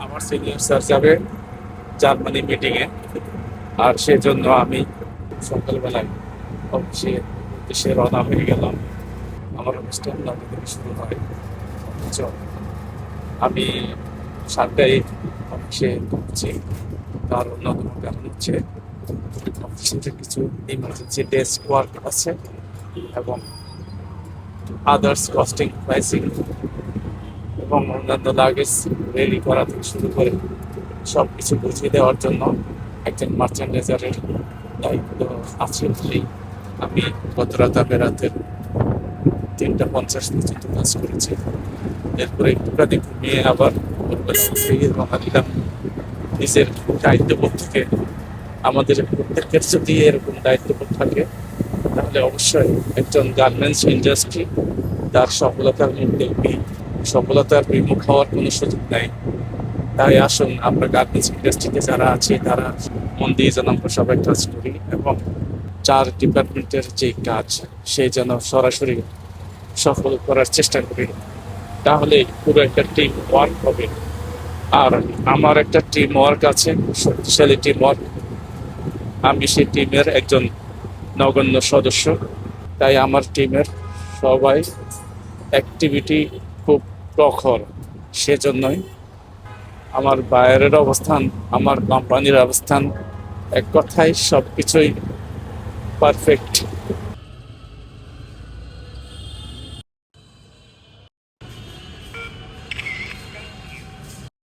আমার senior sir যাবে Germany মিটিংয়ে, আর সেজন্য আমি সকালবেলায় অফিসে দেশে রওনা হয়ে গেলাম। আমার অনুষ্ঠান 9টা থেকে শুরু হয়, অথচ আমি 7টায় অফিসে ঢুকছি। তার অন্যতম কারণ হচ্ছে অফিসে কিছু ইমার্জেন্সি ডেস্ক ওয়ার্ক আছে এবং আদার্স কস্টিং প্রাইসিং এবং অন্যান্য লাগেজ রেডি করা থেকে শুরু করে সব কিছু বুঝিয়ে দেওয়ার জন্য একজন মার্চেন্ডাইজারের দায়িত্ব আছে বলেই আমি গত রাতের 3টা 50 পর্যন্ত কাজ করেছি। এরপরে একটুখানি ঘুমিয়ে আবার রওনা দিলাম নিজের দায়িত্ববোধ থেকে। আমাদের প্রত্যেকের যদি এরকম দায়িত্ববোধ থাকে তাহলে অবশ্যই একজন গার্মেন্টস ইন্ডাস্ট্রি তার সফলতার মুখ দেখবি, সফলতার বিমুখ হওয়ার কোনো সুযোগ নেই। তাই আসুন আমরা গার্মেন্টস ইন্ডাস্ট্রিতে যারা আছি তারা মন দিয়ে যেন আমরা সবাই কাজ করি এবং 4 ডিপার্টমেন্টের যে কাজ সেই যেন সরাসরি সফল করার চেষ্টা করি, তাহলে পুরো একটা টিম ওয়ার্ক হবে। আর আমার একটা টিম ওয়ার্ক আছে, শক্তিশালী টিম ওয়ার্ক। আমি সেই টিমের একজন নগণ্য সদস্য, তাই আমার টিমের সবাই অ্যাক্টিভিটি খুব প্রখর। সেজন্যই আমার বাইরের অবস্থান, আমার কোম্পানির অবস্থান, এক কথায় সব কিছুই পারফেক্ট।